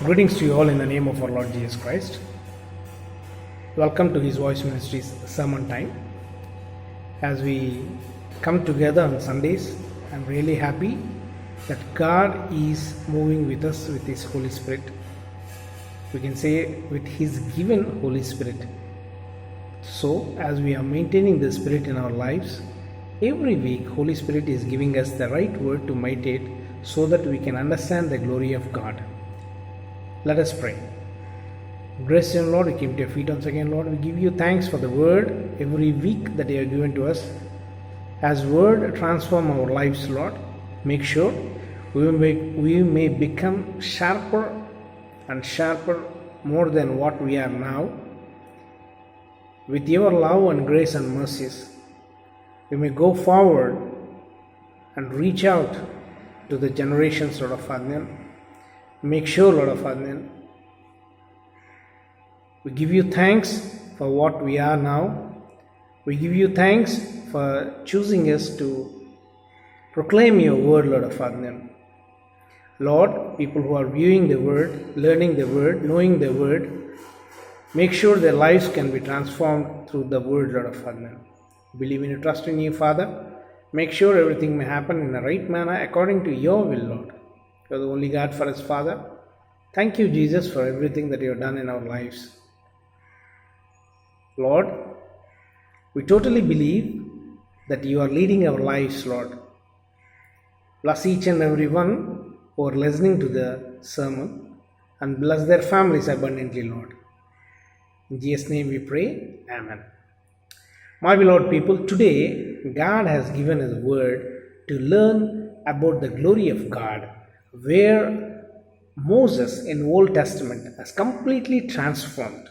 Greetings to you all in the name of our Lord Jesus Christ. Welcome to His Voice Ministries Sermon Time. As we come together on Sundays, I'm really happy that God is moving with us with His Holy Spirit. We can say with His given Holy Spirit. So, as we are maintaining the Spirit in our lives, every week Holy Spirit is giving us the right word to meditate so that we can understand the glory of God. Let us pray. Gracious Lord, we came to your feet once again, Lord. We give you thanks for the word every week that you have given to us. As word transform our lives, Lord, make sure we may become sharper and sharper more than what we are now. With your love and grace and mercies, we may go forward and reach out to the generations, Lord of Adnan. Make sure, Lord of Adnan, we give you thanks for what we are now. We give you thanks for choosing us to proclaim your word, Lord of Adnan. Lord, people who are viewing the word, learning the word, knowing the word, make sure their lives can be transformed through the word, Lord of Adnan. Believe in and trust in you, Father. Make sure everything may happen in the right manner according to your will, Lord. You are the only God for us, Father. Thank you, Jesus, for everything that you have done in our lives. Lord, we totally believe that you are leading our lives, Lord. Bless each and every one who are listening to the sermon and bless their families abundantly, Lord. In Jesus' name we pray. Amen. My beloved people, today God has given His word to learn about the glory of God, where Moses in Old Testament has completely transformed,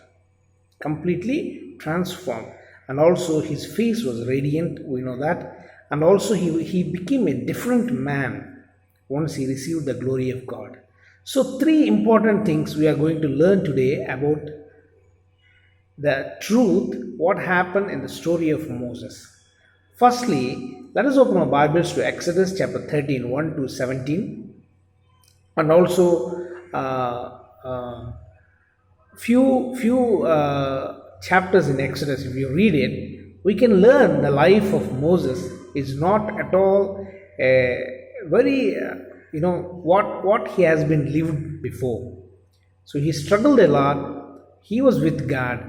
and also his face was radiant, we know that, and also he became a different man once he received the glory of God. So three important things we are going to learn today about the truth, what happened in the story of Moses. Firstly, let us open our Bibles to Exodus chapter 13, 1 to 17. And also few chapters in Exodus. If you read it, we can learn the life of Moses is not at all very what he has been lived before. So he struggled a lot. He was with God,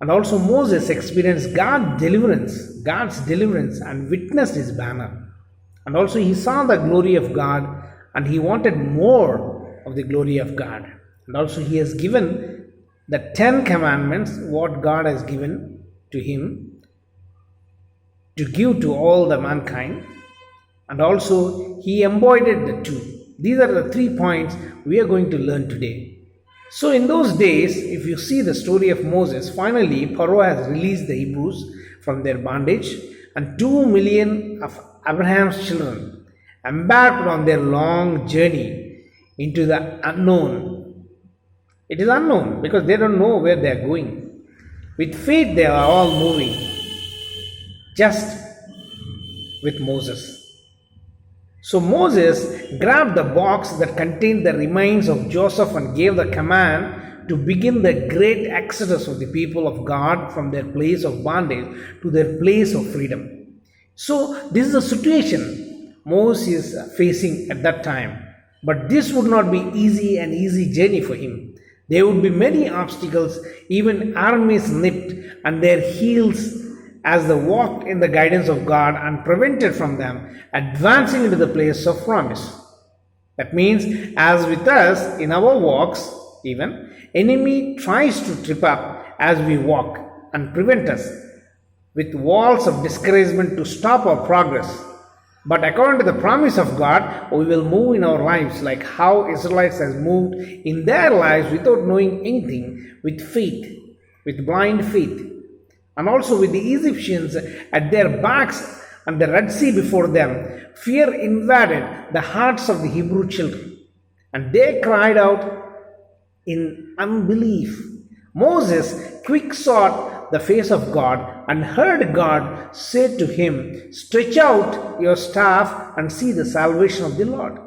and also Moses experienced God's deliverance, and witnessed His banner. And also he saw the glory of God, and he wanted more of the glory of God. And also he has given the 10 commandments, what God has given to him to give to all the mankind. And also he embodied the two. These are the 3 points we are going to learn today. So in those days, if you see the story of Moses, finally Pharaoh has released the Hebrews from their bondage, and 2 million of Abraham's children embarked on their long journey into the unknown. It is unknown because they don't know where they are going. With faith, they are all moving, just with Moses. So Moses grabbed the box that contained the remains of Joseph and gave the command to begin the great exodus of the people of God from their place of bondage to their place of freedom. So this is a situation Moses is facing at that time. But this would not be an easy journey for him. There would be many obstacles, even armies nipped at their heels as they walked in the guidance of God and prevented from them advancing into the place of promise. That means, as with us in our walks, even, enemy tries to trip up as we walk and prevent us with walls of discouragement to stop our progress. But according to the promise of God, we will move in our lives like how Israelites has moved in their lives without knowing anything, with faith, with blind faith. And also with the Egyptians at their backs and the Red Sea before them, fear invaded the hearts of the Hebrew children, and they cried out in unbelief. Moses quick sought the face of God and heard God say to him, "Stretch out your staff and see the salvation of the Lord."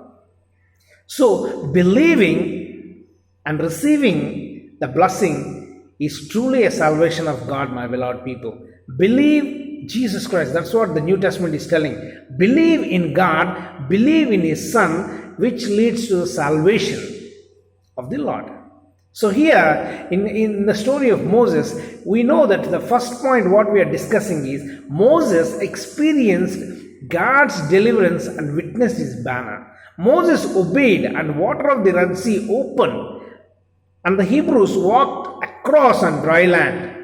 So, believing and receiving the blessing is truly a salvation of God, my beloved people. Believe Jesus Christ. That's what the New Testament is telling. Believe in God, believe in His Son, which leads to the salvation of the Lord. So here in the story of Moses, we know that the first point what we are discussing is Moses experienced God's deliverance and witnessed His banner. Moses obeyed and water of the Red Sea opened and the Hebrews walked across on dry land.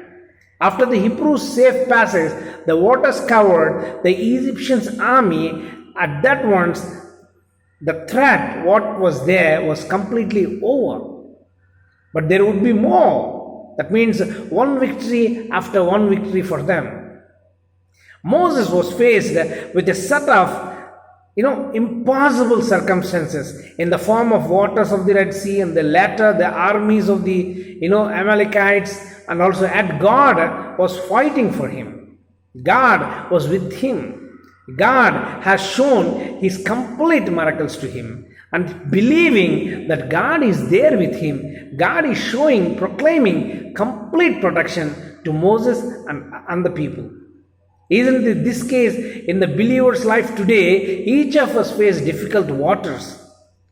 After the Hebrews' safe passage, the waters covered the Egyptians' army. At that once, the threat what was there was completely over. But there would be more. That means one victory after one victory for them. Moses was faced with a set of impossible circumstances in the form of waters of the Red Sea, and the latter the armies of the Amalekites, and also at God was fighting for him. God was with him. God has shown His complete miracles to him, and believing that God is there with him, God is proclaiming complete protection to Moses and the people. Isn't it this case in the believer's life today? Each of us face difficult waters,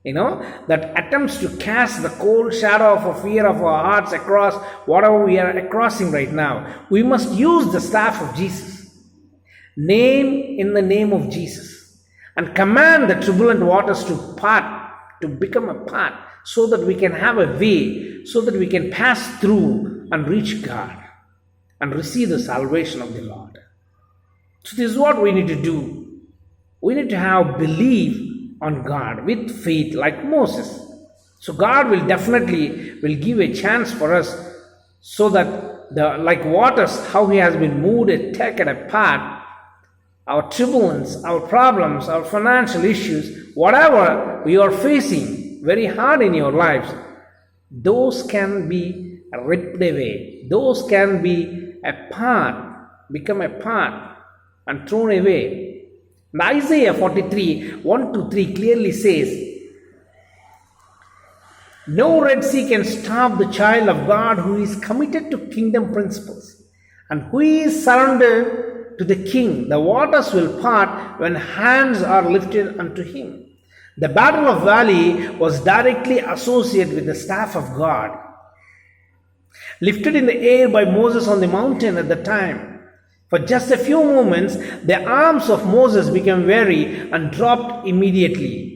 that attempts to cast the cold shadow of a fear of our hearts across whatever we are crossing right now. We must use the staff of Jesus, name in the name of Jesus, and command the turbulent waters to part, to become a part, so that we can have a way, so that we can pass through and reach God and receive the salvation of the Lord. So this is what we need to do. We need to have belief on God with faith like Moses. So God will definitely give a chance for us, so that like waters, how He has been moved and taken apart, our turbulence, our problems, our financial issues, whatever we are facing very hard in your lives, those can be ripped away. Those can be become a part and thrown away. And Isaiah 43, 1-3 clearly says, no Red Sea can stop the child of God who is committed to kingdom principles and who is surrendered to the King. The waters will part when hands are lifted unto him. The battle of Valley was directly associated with the staff of God, lifted in the air by Moses on the mountain at the time. For just a few moments, the arms of Moses became weary and dropped immediately.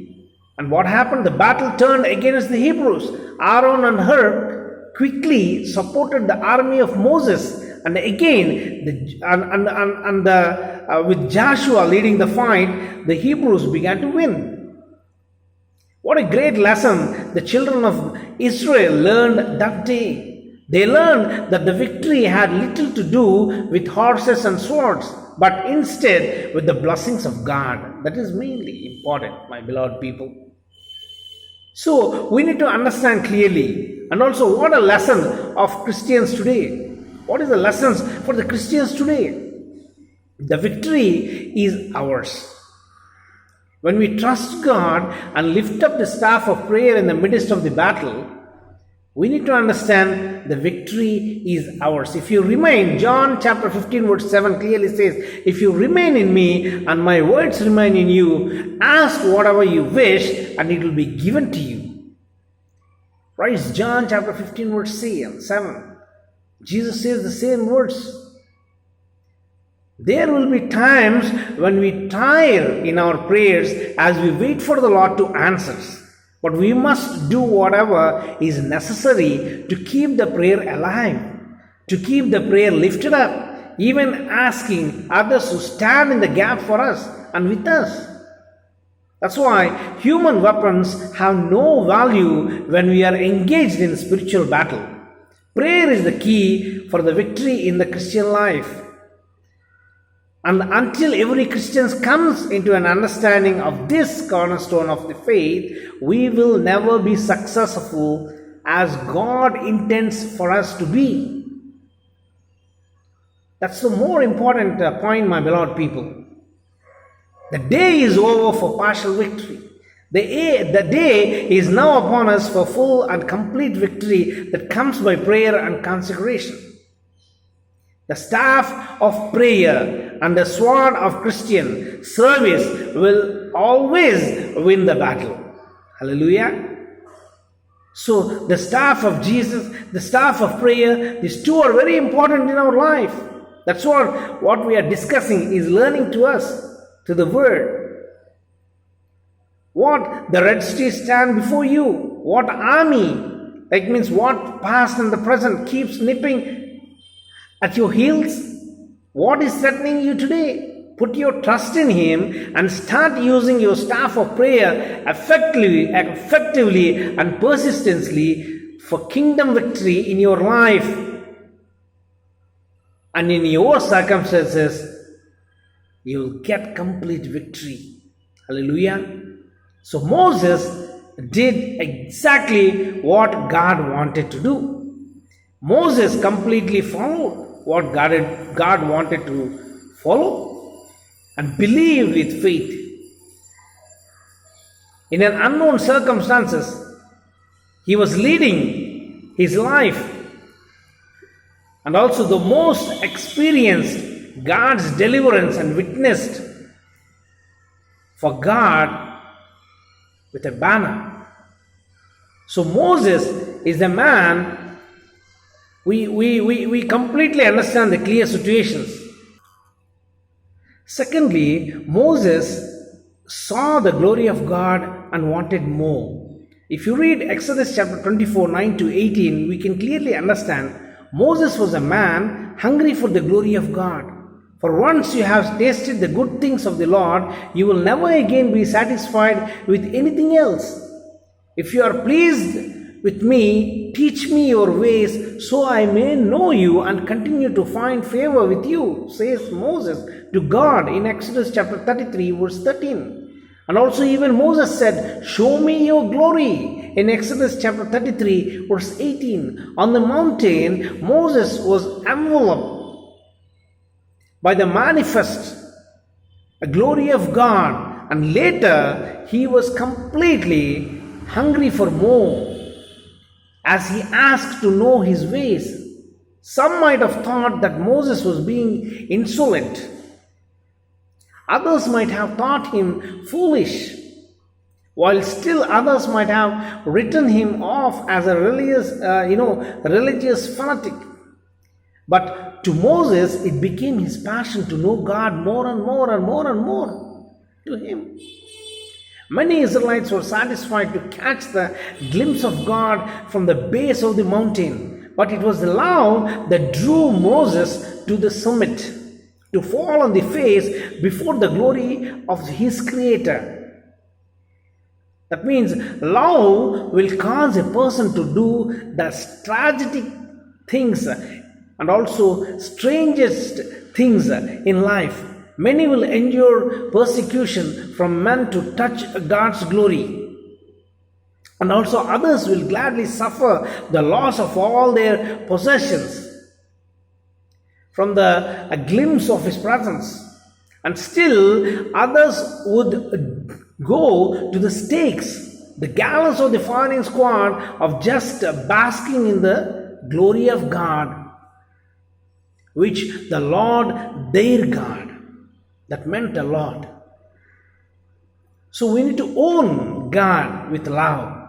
And what happened? The battle turned against the Hebrews. Aaron and Hur quickly supported the army of Moses. And again, with Joshua leading the fight, the Hebrews began to win. What a great lesson the children of Israel learned that day. They learned that the victory had little to do with horses and swords, but instead with the blessings of God. That is mainly important, my beloved people. So we need to understand clearly, and also what a lesson of Christians today. What is the lessons for the Christians today? The victory is ours. When we trust God and lift up the staff of prayer in the midst of the battle, we need to understand the victory is ours. If you remain, John chapter 15 verse 7 clearly says, if you remain in me and my words remain in you, ask whatever you wish and it will be given to you. Right? John chapter 15 verse 7. Jesus says the same words. There will be times when we tire in our prayers as we wait for the Lord to answer us. But we must do whatever is necessary to keep the prayer alive, to keep the prayer lifted up, even asking others to stand in the gap for us and with us. That's why human weapons have no value when we are engaged in spiritual battle. Prayer is the key for the victory in the Christian life. And until every Christian comes into an understanding of this cornerstone of the faith, we will never be successful as God intends for us to be. That's the more important point, my beloved people. The day is over for partial victory. The day is now upon us for full and complete victory that comes by prayer and consecration. The staff of prayer and the sword of Christian service will always win the battle. Hallelujah. So the staff of Jesus, the staff of prayer, these two are very important in our life. That's what we are discussing is learning to us, to the word. What the Red Sea stand before you? What army? That means what past and the present keeps nipping at your heels? What is threatening you today? Put your trust in Him and start using your staff of prayer effectively and persistently for kingdom victory in your life and in your circumstances. You will get complete victory. Hallelujah. So Moses did exactly what God wanted to do. Moses completely followed what God wanted to follow and believed with faith. In an unknown circumstances, he was leading his life and also the most experienced God's deliverance and witnessed for God with a banner. So Moses is the man. We completely understand the clear situations. Secondly, Moses saw the glory of God and wanted more. If you read Exodus chapter 24, 9 to 18, we can clearly understand Moses was a man hungry for the glory of God. For once you have tasted the good things of the Lord, you will never again be satisfied with anything else. If you are pleased with me, teach me your ways, so I may know you and continue to find favor with you, says Moses to God in Exodus chapter 33, verse 13. And also even Moses said, show me your glory in Exodus chapter 33, verse 18. On the mountain, Moses was enveloped by the manifest glory of God, and later he was completely hungry for more as he asked to know his ways. Some might have thought that Moses was being insolent. Others might have thought him foolish, while still others might have written him off as a religious fanatic. But to Moses, it became his passion to know God more and more and more and more to him. Many Israelites were satisfied to catch the glimpse of God from the base of the mountain, but it was the love that drew Moses to the summit, to fall on the face before the glory of his Creator. That means love will cause a person to do the tragic things and also strangest things in life. Many will endure persecution from men to touch God's glory. And also others will gladly suffer the loss of all their possessions from a glimpse of His presence. And still others would go to the stakes, the gallows of the firing squad of just basking in the glory of God, which the Lord, their God, that meant a lot. So we need to own God with love.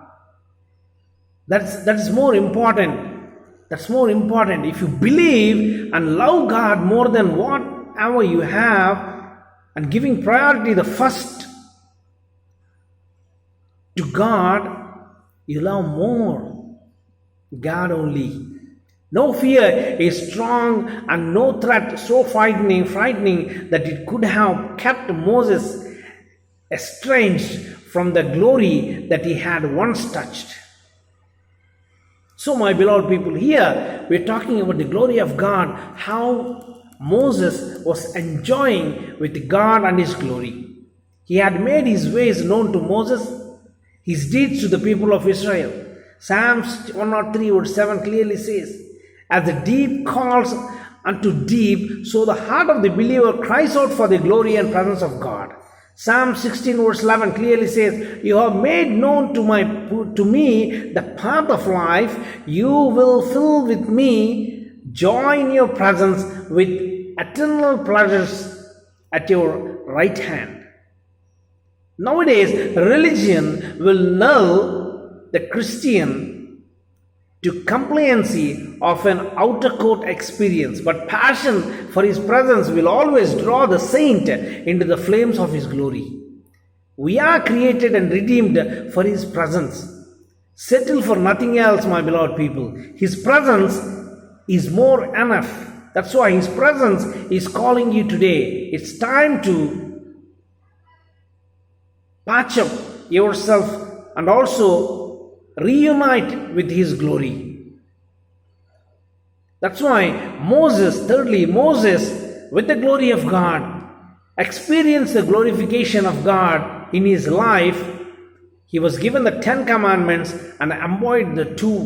That's more important. That's more important. If you believe and love God more than whatever you have, and giving priority the first to God, you love more God only. No fear is strong and no threat so frightening that it could have kept Moses estranged from the glory that he had once touched. So my beloved people, here we're talking about the glory of God, how Moses was enjoying with God and His glory. He had made His ways known to Moses, His deeds to the people of Israel. Psalms 103 verse 7 clearly says, as the deep calls unto deep, so the heart of the believer cries out for the glory and presence of God. Psalm 16 verse 11 clearly says, "You have made known to me the path of life. You will fill with me joy in your presence, with eternal pleasures at your right hand." Nowadays, religion will lull the Christian to complacency of an outer court experience, but passion for his presence will always draw the saint into the flames of his glory. We are created and redeemed for his presence. Settle for nothing else, my beloved people. His presence is more enough. That's why his presence is calling you today. It's time to patch up yourself and also reunite with his glory. That's why Moses, with the glory of God, experienced the glorification of God in his life. He was given the 10 commandments and embodied the 2.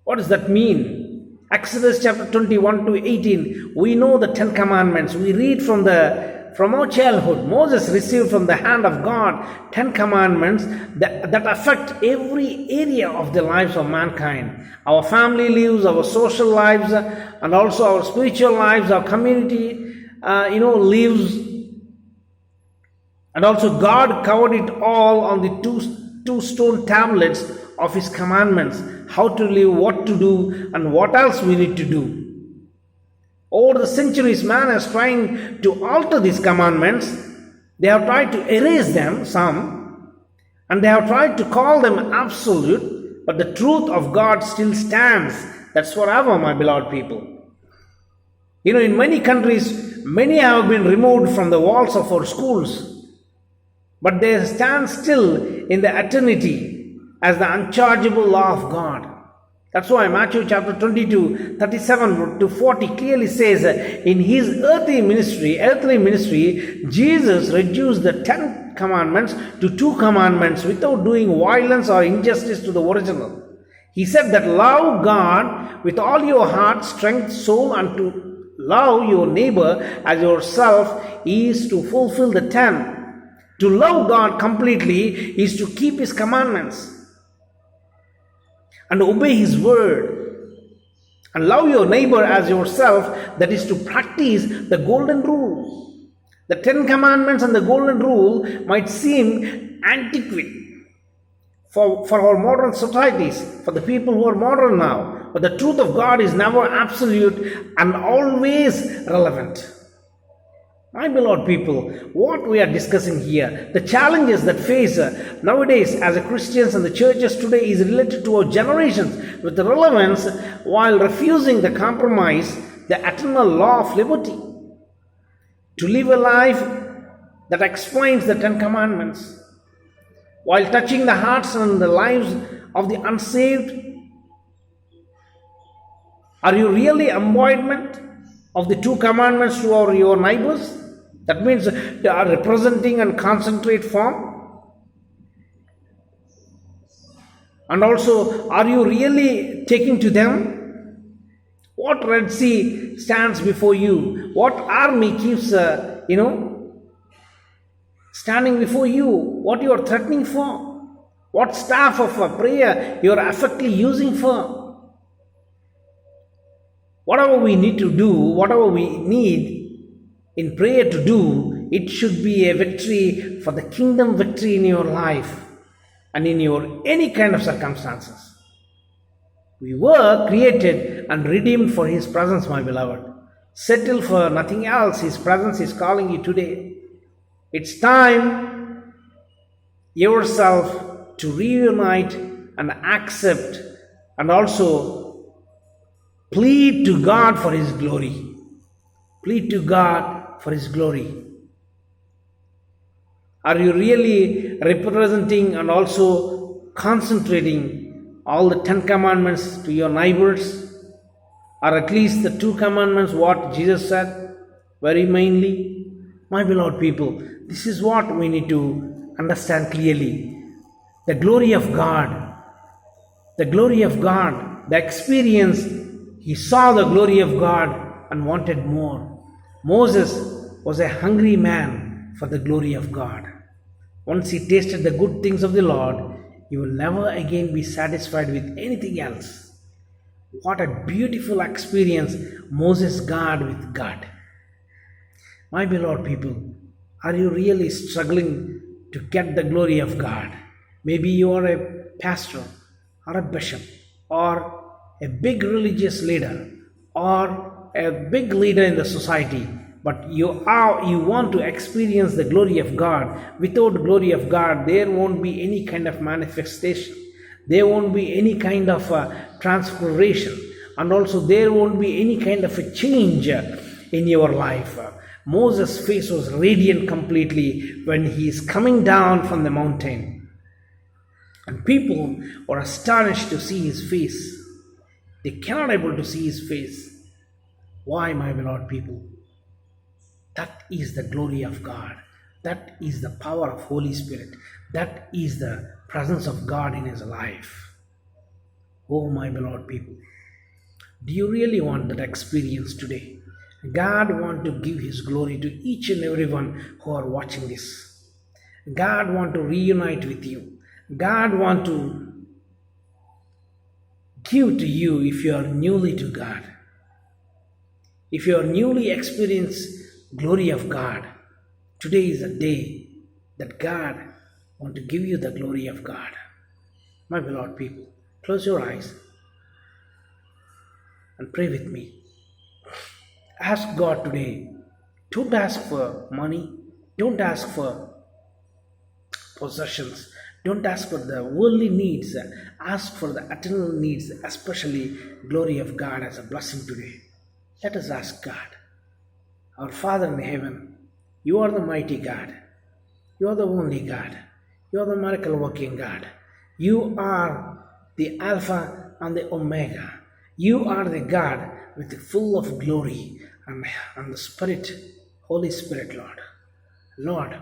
What does that mean? Exodus chapter 21 to 18, we know the 10 commandments. We read from our childhood. Moses received from the hand of God 10 commandments that affect every area of the lives of mankind. Our family lives, our social lives, and also our spiritual lives, our community, lives. And also God covered it all on the two stone tablets of his commandments. How to live, what to do, and what else we need to do. Over the centuries, man is trying to alter these commandments. They have tried to erase them, some, and they have tried to call them absolute, but the truth of God still stands. That's forever, my beloved people. In many countries, many have been removed from the walls of our schools, but they stand still in the eternity as the unchargeable law of God. That's why Matthew chapter 22, 37 to 40 clearly says, in his earthly ministry, Jesus reduced the 10 commandments to 2 commandments without doing violence or injustice to the original. He said that love God with all your heart, strength, soul, and to love your neighbor as yourself is to fulfill the 10. To love God completely is to keep his commandments and obey his word, and love your neighbor as yourself, that is to practice the golden rule. The 10 commandments and the golden rule might seem antiquated for our modern societies, for the people who are modern now, but the truth of God is never absolute and always relevant. My beloved people, what we are discussing here, the challenges that face nowadays as a Christians and the churches today is related to our generations with relevance, while refusing the compromise, the eternal law of liberty. To live a life that explains the 10 commandments, while touching the hearts and the lives of the unsaved. Are you really embodiment of the 2 commandments to your neighbors? That means they are representing and concentrate form. And also, are you really taking to them? What Red Sea stands before you? What army keeps, standing before you? What you are threatening for? What staff of prayer you are effectively using for? Whatever we need to do, whatever we need in prayer to do, it should be a victory for the kingdom, victory in your life and in your any kind of circumstances. We were created and redeemed for his presence, my beloved. Settle for nothing else. His presence is calling you today. It's time yourself to reunite and accept and also plead to God for his glory. Plead to God for his glory. Are you really representing and also concentrating all the 10 commandments to your neighbors, or at least the 2 commandments what Jesus said very mainly? My beloved people, this is what we need to understand clearly. The glory of God, the experience, he saw the glory of God and wanted more. Moses was a hungry man for the glory of God. Once he tasted the good things of the Lord, he will never again be satisfied with anything else. What a beautiful experience Moses got with God. My beloved people, are you really struggling to get the glory of God? Maybe you are a pastor or a bishop or a big religious leader or a big leader in the society, but you want to experience the glory of God. Without the glory of God, there won't be any kind of manifestation. There won't be any kind of transformation, and also there won't be any kind of a change in your life. Moses' face was radiant completely when he is coming down from the mountain. And people were astonished to see his face. They cannot able to see his face. Why, my beloved people? That is the glory of God. That is the power of Holy Spirit. That is the presence of God in his life. Oh, my beloved people, do you really want that experience today? God wants to give his glory to each and everyone who are watching this. God wants to reunite with you. God wants to give to you if you are newly to God. If you are newly experienced glory of God, today is the day that God wants to give you the glory of God. My beloved people, close your eyes and pray with me. Ask God today. Don't ask for money. Don't ask for possessions. Don't ask for the worldly needs. Ask for the eternal needs, especially glory of God as a blessing today. Let us ask God. Our Father in heaven, you are the mighty God. You are the only God. You are the miracle working God. You are the Alpha and the Omega. You are the God with the full of glory and the Spirit, Holy Spirit, Lord. Lord,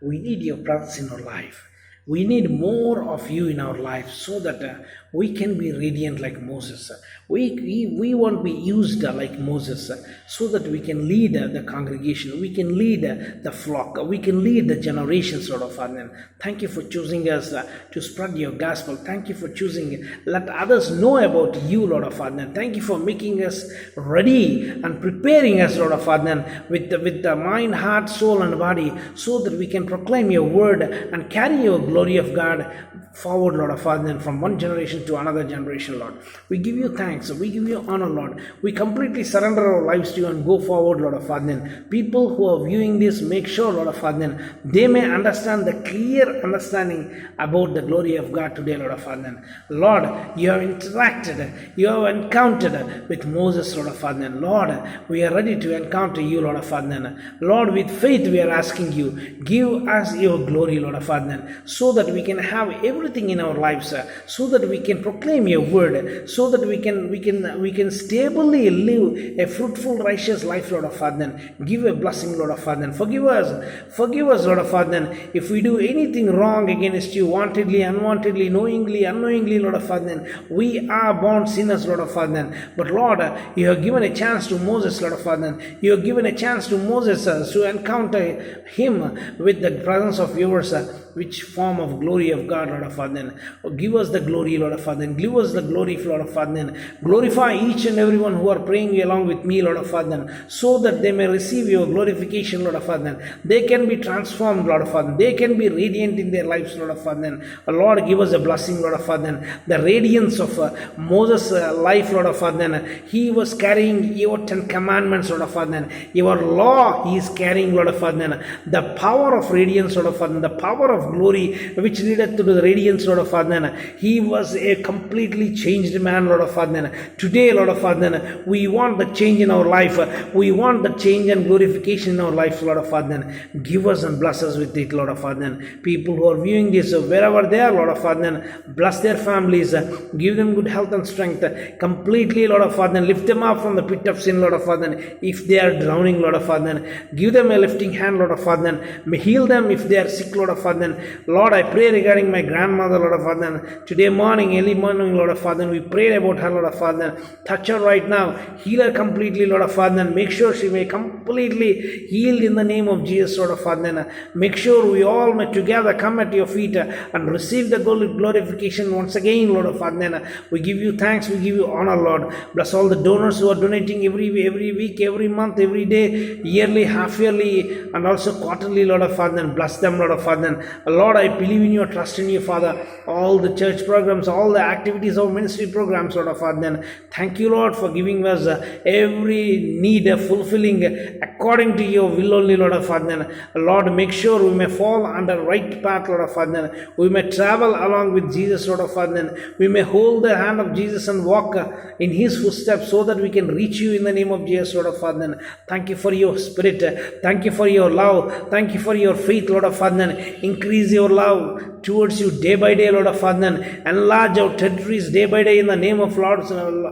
we need your presence in our life. We need more of you in our life so that we can be radiant like Moses. We won't be used like Moses so that we can lead the congregation. We can lead the flock. We can lead the generations, Lord of Father. Thank you for choosing us to spread your gospel. Thank you for choosing. Let others know about you, Lord of Father. Thank you for making us ready and preparing us, Lord of Father, with the mind, heart, soul, and body so that we can proclaim your word and carry your glory of God forward, Lord of Father, from one generation to another generation, Lord. We give you thanks. We give you honor, Lord. We completely surrender our lives to you and go forward, Lord of Father. People who are viewing this, make sure, Lord of Father, they may understand the clear understanding about the glory of God today, Lord of Father. Lord, you have interacted, you have encountered with Moses, Lord of Father. Lord, we are ready to encounter you, Lord of Father. Lord, with faith we are asking you, give us your glory, Lord of Father, so that we can have everything in our lives, so that we can proclaim your word, so that we can stably live a fruitful, righteous life, Lord of Father. Give a blessing, Lord of Father. Forgive us, Lord of Father, if we do anything wrong against you, wantedly, unwantedly, knowingly, unknowingly, Lord of Father. We are born sinners, Lord of Father. But Lord, you have given a chance to Moses, Lord of Father. You have given a chance to Moses to encounter him with the presence of yours. Which form of glory of God, Lord of Father? Give us the glory, Lord of Father. Give us the glory, Lord of Father. Glorify each and everyone who are praying along with me, Lord of Father, so that they may receive your glorification, Lord of Father. They can be transformed, Lord of Father. They can be radiant in their lives, Lord of Father. Lord, give us a blessing, Lord of Father. The radiance of Moses' life, Lord of Father. He was carrying your 10 commandments, Lord of Father. Your law he is carrying, Lord of Father. The power of radiance, Lord of Father. The power of glory which leadeth to the radiance, Lord of Father. He was a completely changed man, Lord of Father. Today, Lord of Father, we want the change in our life. We want the change and glorification in our life, Lord of Father. Give us and bless us with it, Lord of Father. People who are viewing this, wherever they are, Lord of Father, bless their families. Give them good health and strength. Completely, Lord of Father. Lift them up from the pit of sin, Lord of Father. If they are drowning, Lord of Father, give them a lifting hand, Lord of Father. Heal them if they are sick, Lord of Father. Father. Lord, I pray regarding my grandmother, Lord of Father. Today morning, early morning, Lord of Father, we prayed about her, Lord of Father. Touch her right now. Heal her completely, Lord of Father. Make sure she may completely healed in the name of Jesus, Lord of Father. Make sure we all may together come at your feet and receive the glorification once again, Lord of Father. We give you thanks, we give you honor, Lord. Bless all the donors who are donating every week, every month, every day, yearly, half yearly, and also quarterly, Lord of Father. Bless them, Lord of Father. Lord, I believe in you, trust in you, Father. All the church programs, all the activities of ministry programs, Lord of Father. Thank you, Lord, for giving us every need fulfilling according to your will only, Lord of Father. Lord, make sure we may fall under right path, Lord of Father. We may travel along with Jesus, Lord of Father. We may hold the hand of Jesus and walk in his footsteps so that we can reach you in the name of Jesus, Lord of Father. Thank you for your spirit. Thank you for your love. Thank you for your faith, Lord of Father. Increase your love towards you day by day, Lord of Father. Enlarge our territories day by day in the name of Lord,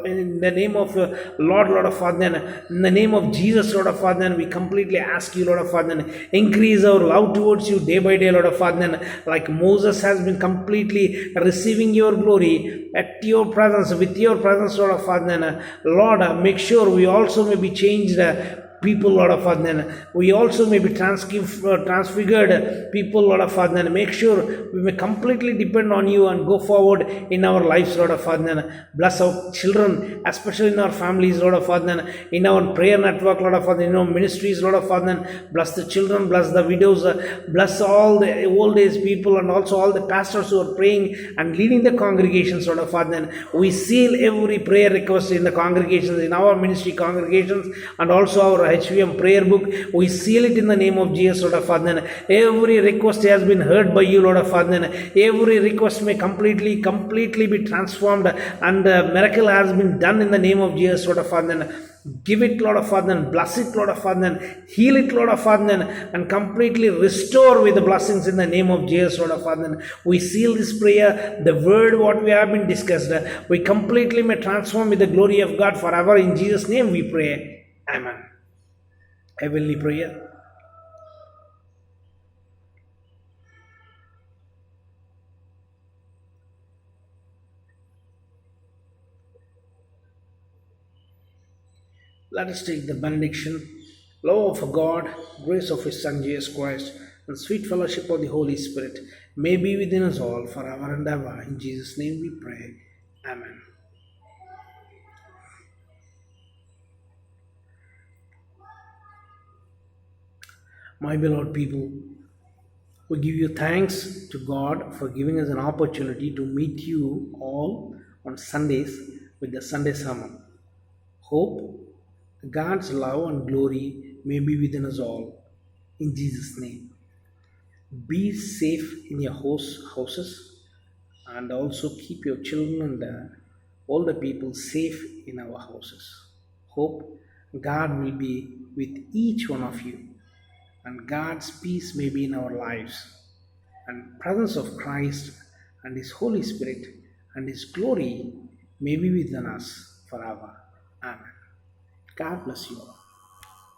in the name of Lord of Father. In the name of Jesus, Lord of Father, we completely ask you, Lord of Father, increase our love towards you day by day, Lord of Father. Like Moses has been completely receiving your glory at your presence, with your presence, Lord of Father. Lord, make sure we also may be changed people, Lord of Father. We also may be transfigured people, Lord of Father. Make sure we may completely depend on you and go forward in our lives, Lord of Father. Bless our children, especially in our families, Lord of Father. In our prayer network, Lord of Father. In our ministries, Lord of Father. Bless the children, bless the widows, bless all the old age people and also all the pastors who are praying and leading the congregations, Lord of Father. We seal every prayer request in the congregations, in our ministry congregations, and also our HVM prayer book. We seal it in the name of Jesus, Lord of Father. Every request has been heard by you, Lord of Father. Every request may completely be transformed, and the miracle has been done in the name of Jesus, Lord of Father. Give it, Lord of Father. Bless it, Lord of Father. Heal it, Lord of Father, and completely restore with the blessings in the name of Jesus, Lord of Father. We seal this prayer, the word what we have been discussed. We completely may transform with the glory of God forever. In Jesus' name we pray. Amen. Heavenly prayer. Let us take the benediction. Love of God, grace of His Son Jesus Christ, and sweet fellowship of the Holy Spirit may be within us all forever and ever. In Jesus' name we pray. Amen. My beloved people, we give you thanks to God for giving us an opportunity to meet you all on Sundays with the Sunday sermon. Hope God's love and glory may be within us all. In Jesus' name. Be safe in your houses, and also keep your children and older people safe in our houses. Hope God will be with each one of you, and God's peace may be in our lives, and presence of Christ and His Holy Spirit and His glory may be within us forever. Amen. God bless you all.